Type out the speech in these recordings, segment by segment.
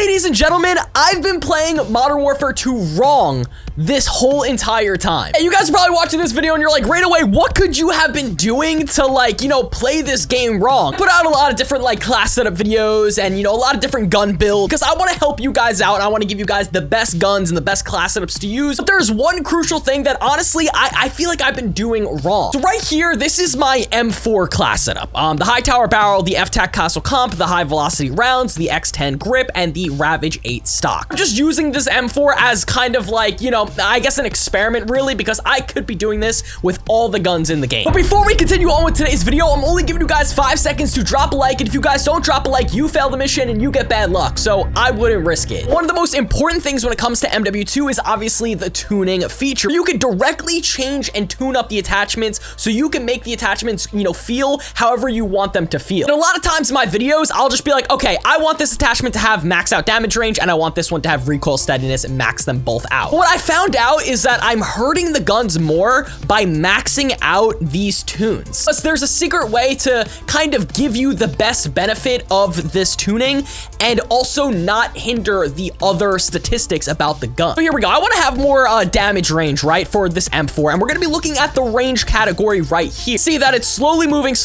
Ladies and gentlemen, I've been playing Modern Warfare 2 wrong this whole entire time. And you guys are probably watching this video and you're like, right away, what could you have been doing to play this game wrong? Put out a lot of different class setup videos and a lot of different gun builds because I want to help you guys out and I want to give you guys the best guns and the best class setups to use. But there's one crucial thing that honestly, I feel like I've been doing wrong. So right here, this is my M4 class setup. The high tower barrel, the F-Tac Castle Comp, the high velocity rounds, the X10 grip, and the Ravage 8 stock. I'm just using this M4 as kind of I guess an experiment really, because I could be doing this with all the guns in the game. But before we continue on with today's video, I'm only giving you guys 5 seconds to drop a like, and if you guys don't drop a like, you fail the mission and you get bad luck, so I wouldn't risk it. One of the most important things when it comes to MW2 is obviously the tuning feature. You can directly change and tune up the attachments so you can make the attachments, feel however you want them to feel. And a lot of times in my videos, I'll just be like, okay, I want this attachment to have max out damage range and I want this one to have recoil steadiness and max them both out. But what I found out is that I'm hurting the guns more by maxing out these tunes. Plus, there's a secret way to kind of give you the best benefit of this tuning and also not hinder the other statistics about the gun. So here we go. I want to have more damage range, right, for this M4, and we're going to be looking at the range category right here. See that it's slowly moving,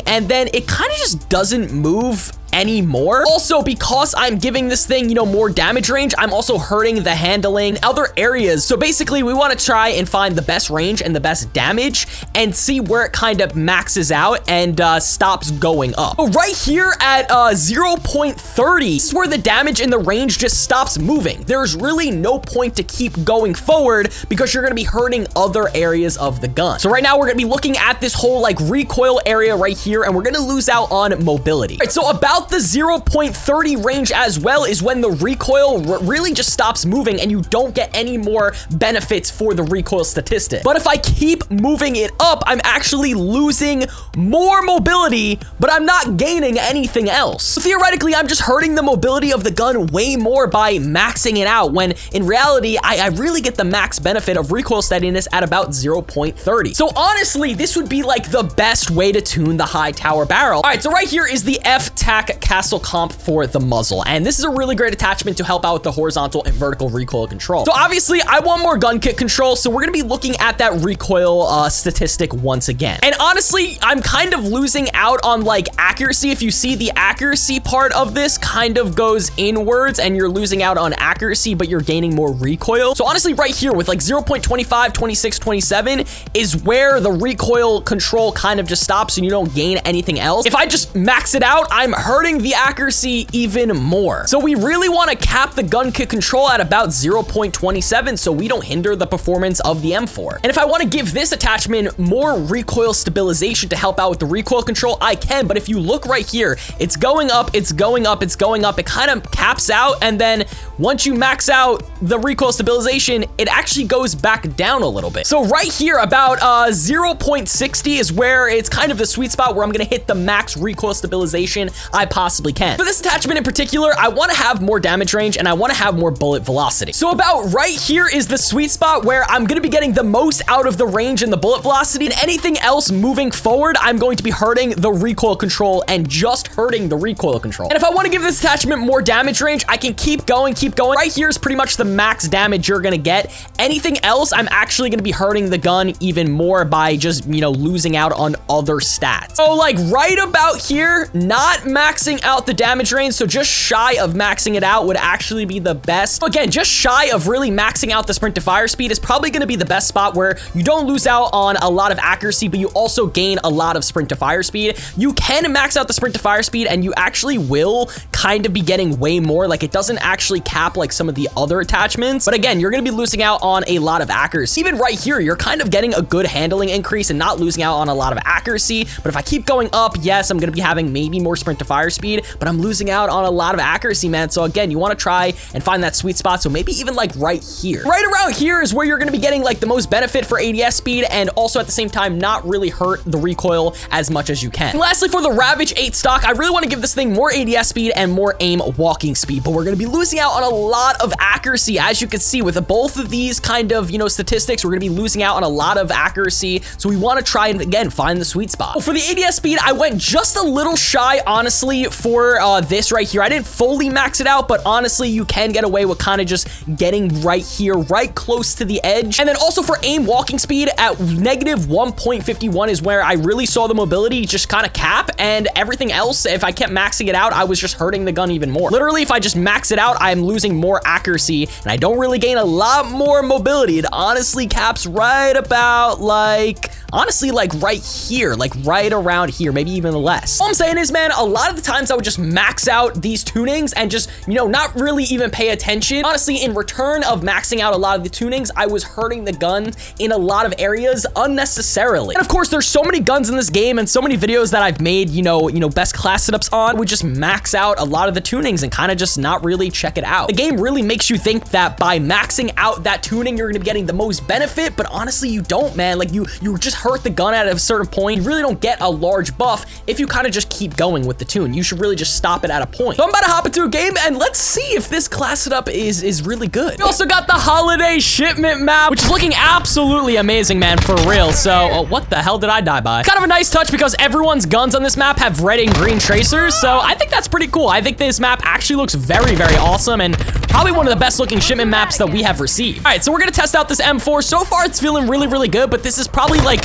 and then it kind of just doesn't move anymore. Also, because I'm giving this thing, more damage range, I'm also hurting the handling in other areas. So basically, we want to try and find the best range and the best damage and see where it kind of maxes out and stops going up. So right here at 0.30, this is where the damage and the range just stops moving. There's really no point to keep going forward because you're going to be hurting other areas of the gun. So right now, we're going to be looking at this whole recoil area right here, and we're going to lose out on mobility. All right, so about the 0.30 range as well is when the recoil really just stops moving and you don't get any more benefits for the recoil statistic. But if I keep moving it up, I'm actually losing more mobility, but I'm not gaining anything else. So theoretically, I'm just hurting the mobility of the gun way more by maxing it out, when in reality, I really get the max benefit of recoil steadiness at about 0.30. So honestly, this would be the best way to tune the high tower barrel. All right, so right here is the F-Tac Castle Comp for the muzzle, and this is a really great attachment to help out with the horizontal and vertical recoil control. So obviously, I want more gun kick control, so we're gonna be looking at that recoil statistic once again. And honestly, I'm kind of losing out on accuracy. If you see, the accuracy part of this kind of goes inwards and you're losing out on accuracy, but you're gaining more recoil. So honestly, right here with 0.25, 26, 27 is where the recoil control kind of just stops and you don't gain anything else. If I just max it out, I'm hurting the accuracy even more. So we really want to cap the gun kick control at about 0.27 so we don't hinder the performance of the M4. And if I want to give this attachment more recoil stabilization to help out with the recoil control, I can. But if you look right here, it's going up, it's going up, it's going up. It kind of caps out, and then once you max out the recoil stabilization, it actually goes back down a little bit. So right here, about 0.60 is where it's kind of the sweet spot where I'm going to hit the max recoil stabilization I possibly can. For this attachment in particular, I want to have more damage range and I want to have more bullet velocity. So about right here is the sweet spot where I'm going to be getting the most out of the range and the bullet velocity, and anything else moving forward, I'm going to be hurting the recoil control and just hurting the recoil control. And if I want to give this attachment more damage range, I can keep going. Right here is pretty much the max damage you're going to get. Anything else, I'm actually going to be hurting the gun even more by just, losing out on other stats. So right about here, not maxing out the damage range, so just shy of maxing it out would actually be the best. Again, just shy of really maxing out the sprint to fire speed is probably going to be the best spot where you don't lose out on a lot of accuracy, but you also gain a lot of sprint to fire speed. You can max out the sprint to fire speed and you actually will kind of be getting way more. It doesn't actually cap some of the other attachments, but again, you're going to be losing out on a lot of accuracy. Even right here, you're kind of getting a good handling increase and not losing out on a lot of accuracy. But if I keep going up, yes, I'm going to be having maybe more sprint to fire speed, but I'm losing out on a lot of accuracy, man. So again, you want to try and find that sweet spot. So maybe even right here. Right around here is where you're going to be getting the most benefit for ADS speed and also at the same time not really hurt the recoil as much as you can. And lastly, for the Ravage 8 stock, I really want to give this thing more ADS speed and more aim walking speed, but we're going to be losing out on a lot of accuracy. As you can see with both of these kind of, statistics, we're going to be losing out on a lot of accuracy. So we want to try and again, find the sweet spot. Well, for the ADS speed, I went just a little shy, honestly, honestly, for this right here, I didn't fully max it out, but honestly, you can get away with kind of just getting right here, right close to the edge. And then also for aim walking speed at negative 1.51 is where I really saw the mobility just kind of cap, and everything else, if I kept maxing it out, I was just hurting the gun even more. Literally, if I just max it out, I'm losing more accuracy, and I don't really gain a lot more mobility. It honestly caps right about like, honestly, like right here, like right around here, maybe even less. All I'm saying is, man, a lot of the times I would just max out these tunings and just, you know, not really even pay attention. Honestly, in return of maxing out a lot of the tunings, I was hurting the gun in a lot of areas unnecessarily. And of course, there's so many guns in this game and so many videos that I've made, you know, best class setups on, would just max out a lot of the tunings and kind of just not really check it out. The game really makes you think that by maxing out that tuning, you're gonna be getting the most benefit, but honestly, you don't, man. Like you just hurt the gun at a certain point. You really don't get a large buff if you kind of just keep going with the tune. You should really just stop it at a point. So I'm about to hop into a game and let's see if this class setup is really good. We also got the holiday shipment map, which is looking absolutely amazing, man, for real. So what the hell did I die by? It's kind of a nice touch because everyone's guns on this map have red and green tracers, so I think that's pretty cool. I think this map actually looks very, very awesome and probably one of the best looking shipment maps that we have received. All right, so we're gonna test out this M4. So far, it's feeling really, really good, but this is probably like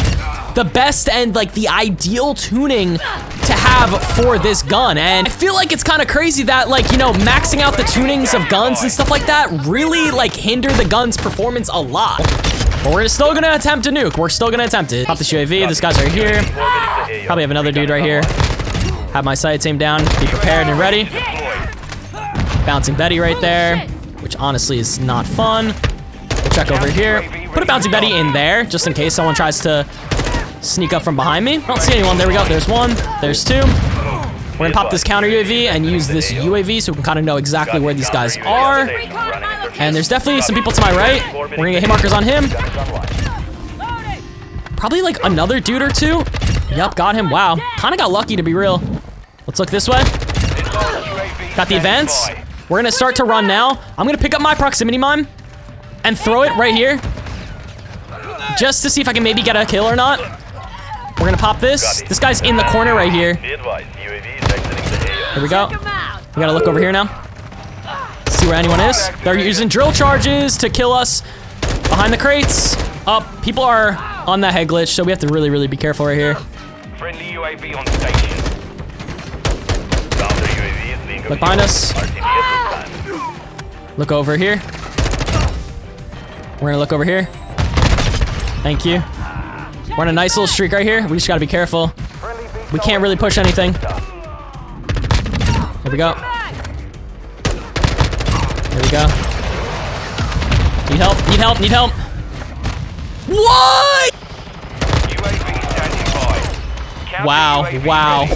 the best and like the ideal tuning to have for this gun. And I feel like it's kind of crazy that, like, you know, maxing out the tunings of guns and stuff like that really like hinder the gun's performance a lot. But we're still gonna attempt a nuke. We're still gonna attempt it. Pop this UAV. This guy's right here. Probably have another dude right here. Have my sights aimed down. Be prepared and ready. Bouncing Betty right there, which honestly is not fun. We'll check over here. Put a bouncing Betty in there, just in case someone tries to sneak up from behind me. I don't see anyone. There we go. There's one. There's two. We're gonna pop this counter UAV and use this UAV so we can kind of know exactly where these guys are. And there's definitely some people to my right. We're gonna get hit markers on him. Probably like another dude or two. Yep, got him. Wow. Kind of got lucky, to be real. Let's look this way. Got the advance. We're gonna start to run now. I'm gonna pick up my proximity mine and throw it right here, just to see if I can maybe get a kill or not. We're gonna pop this. This guy's in the corner right here. Here we go. We gotta look over here now. See where anyone is. They're using drill charges to kill us behind the crates. People are on that head glitch, so we have to really, really be careful right here. Friendly UAV on station. Look behind us. Look over here. We're gonna look over here. Thank you. We're on a nice little streak right here. We just gotta be careful. We can't really push anything. Here we go. Here we go. Need help, need help, need help. What? UAV standing by. Counter Wow, UAV wow. ready.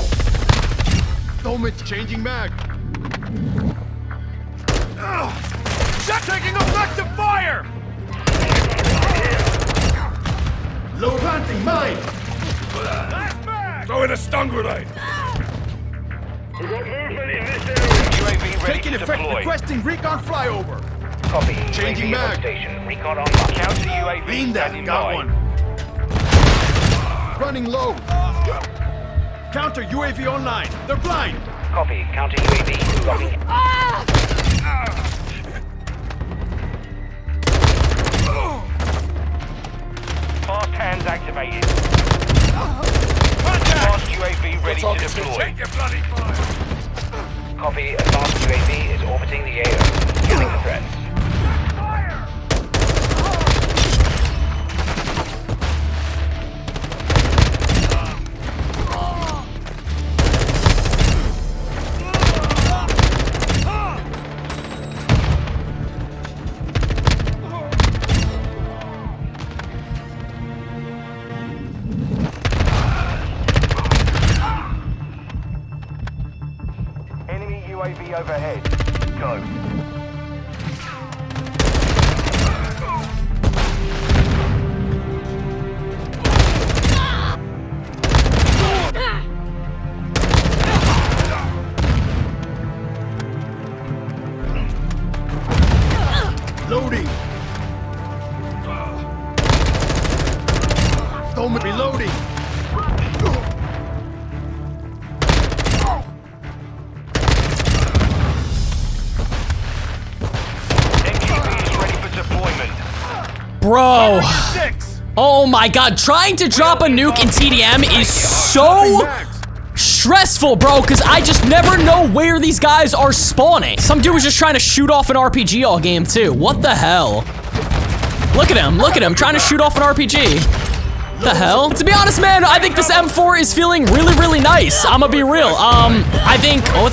Helmet's changing mag. Shot taking effective fire! Low planting mine! Last mag! Throw in a stun grenade! UAV ready Taking to effect, deploy. requesting recon flyover. Copy. Changing UAV on mag. station. Recon on mark. Counter UAV Lean that, standing got by. one. Running low. Counter UAV online. They're blind. Copy. Counter UAV. Copy. Fast hands activated. Fast UAV ready to deploy. Check your bloody fire. Copy. Advanced UAV is orbiting the AO. Killing the threats. Enemy UAV overhead. Go. Loading. Helmet reloading. Bro. 6. Oh my god, trying to drop a nuke in TDM is so stressful, bro, because I just never know where these guys are spawning. Some dude was just trying to shoot off an RPG all game, too. What the hell? Look at him, trying to shoot off an RPG. The hell? To be honest, man, I think this M4 is feeling really, really nice. I'm gonna be real. I think, oh,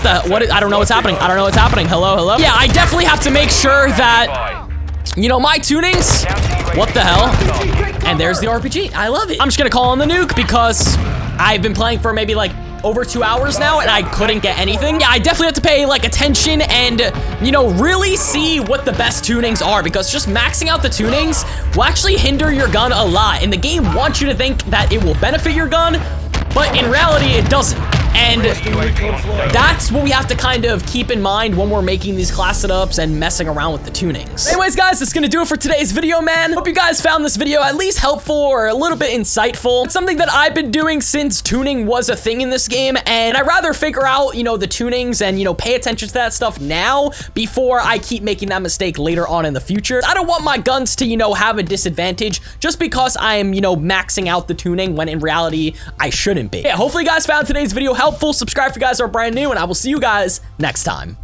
I don't know what's happening. Hello? Yeah, I definitely have to make sure that, you know, my tunings, what the hell? And there's the RPG, I love it. I'm just gonna call on the nuke because I've been playing for maybe like over 2 hours now and I couldn't get anything. Yeah, I definitely have to pay like attention and, you know, really see what the best tunings are, because just maxing out the tunings will actually hinder your gun a lot. And the game wants you to think that it will benefit your gun, but in reality, it doesn't. And that's what we have to kind of keep in mind when we're making these class setups and messing around with the tunings. Anyways, guys, that's gonna do it for today's video, man. Hope you guys found this video at least helpful or a little bit insightful. It's something that I've been doing since tuning was a thing in this game, and I'd rather figure out, you know, the tunings and, you know, pay attention to that stuff now before I keep making that mistake later on in the future. I don't want my guns to, you know, have a disadvantage just because I am, you know, maxing out the tuning when in reality I shouldn't be. Yeah, hopefully you guys found today's video helpful. Subscribe if you guys are brand new, and I will see you guys next time.